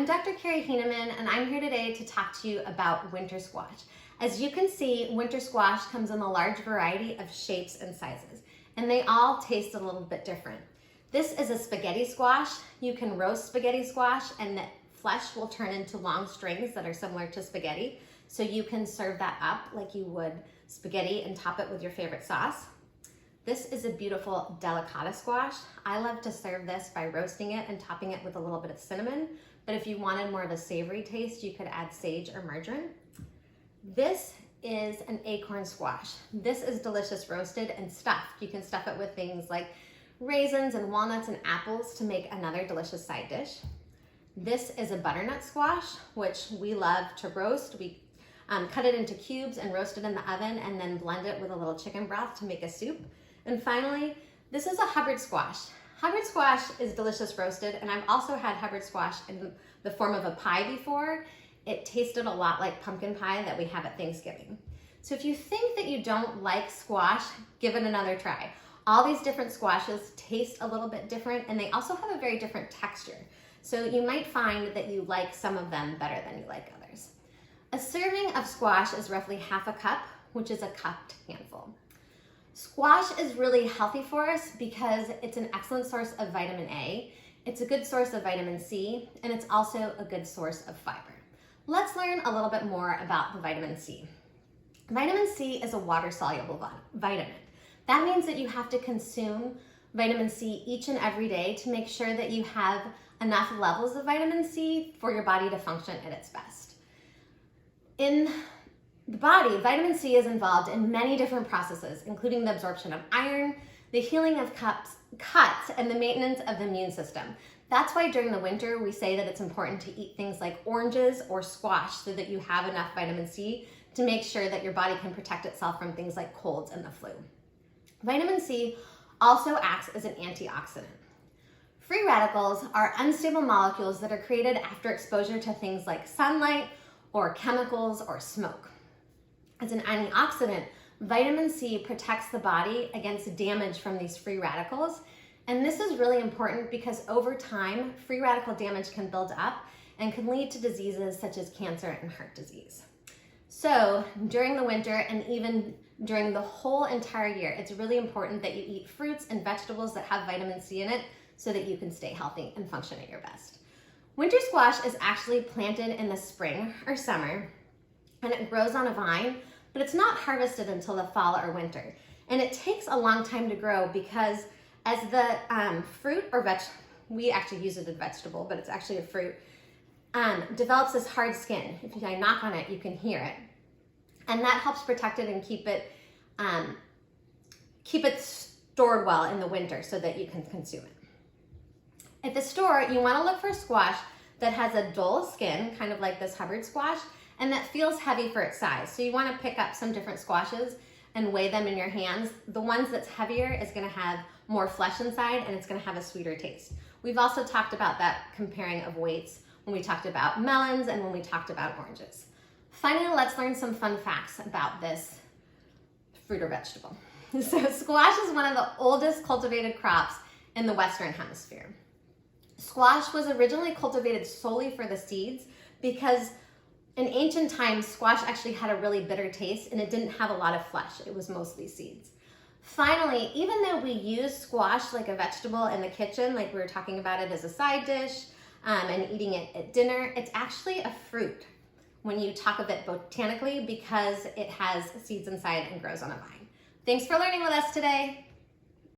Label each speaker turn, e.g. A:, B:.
A: I'm Dr. Carrie Heineman, and I'm here today to talk to you about winter squash. As you can see, winter squash comes in a large variety of shapes and sizes, and they all taste a little bit different. This is a spaghetti squash. You can roast spaghetti squash, and the flesh will turn into long strings that are similar to spaghetti, so you can serve that up like you would spaghetti and top it with your favorite sauce. This is a beautiful delicata squash. I love to serve this by roasting it and topping it with a little bit of cinnamon, but if you wanted more of a savory taste, you could add sage or marjoram. This is an acorn squash. This is delicious roasted and stuffed. You can stuff it with things like raisins and walnuts and apples to make another delicious side dish. This is a butternut squash, which we love to roast. We cut it into cubes and roast it in the oven and then blend it with a little chicken broth to make a soup. And finally, this is a Hubbard squash. Hubbard squash is delicious roasted, and I've also had Hubbard squash in the form of a pie before. It tasted a lot like pumpkin pie that we have at Thanksgiving. So if you think that you don't like squash, give it another try. All these different squashes taste a little bit different, and they also have a very different texture. So you might find that you like some of them better than you like others. A serving of squash is roughly half a cup, which is a cupped handful. Squash is really healthy for us because it's an excellent source of vitamin A, it's a good source of vitamin C, and it's also a good source of fiber. Let's learn a little bit more about the vitamin C. Vitamin C is a water-soluble vitamin. That means that you have to consume vitamin C each and every day to make sure that you have enough levels of vitamin C for your body to function at its best. In the body, vitamin C is involved in many different processes, including the absorption of iron, the healing of cuts, and the maintenance of the immune system. That's why during the winter, we say that it's important to eat things like oranges or squash so that you have enough vitamin C to make sure that your body can protect itself from things like colds and the flu. Vitamin C also acts as an antioxidant. Free radicals are unstable molecules that are created after exposure to things like sunlight or chemicals or smoke. As an antioxidant, vitamin C protects the body against damage from these free radicals. And this is really important because over time, free radical damage can build up and can lead to diseases such as cancer and heart disease. So during the winter and even during the whole entire year, it's really important that you eat fruits and vegetables that have vitamin C in it so that you can stay healthy and function at your best. Winter squash is actually planted in the spring or summer, and it grows on a vine, but it's not harvested until the fall or winter. And it takes a long time to grow because as the fruit or we actually use it as a vegetable, but it's actually a fruit, develops this hard skin. If I knock on it, you can hear it. And that helps protect it and keep it stored well in the winter so that you can consume it. At the store, you want to look for squash that has a dull skin, kind of like this Hubbard squash, and that feels heavy for its size. So you want to pick up some different squashes and weigh them in your hands. The ones that's heavier is going to have more flesh inside, and it's going to have a sweeter taste. We've also talked about that comparing of weights when we talked about melons and when we talked about oranges. Finally, let's learn some fun facts about this fruit or vegetable. So squash is one of the oldest cultivated crops in the Western Hemisphere. Squash was originally cultivated solely for the seeds because in ancient times, squash actually had a really bitter taste and it didn't have a lot of flesh. It was mostly seeds. Finally, even though we use squash like a vegetable in the kitchen, like we were talking about it as a side dish and eating it at dinner, it's actually a fruit when you talk of it botanically because it has seeds inside and grows on a vine. Thanks for learning with us today.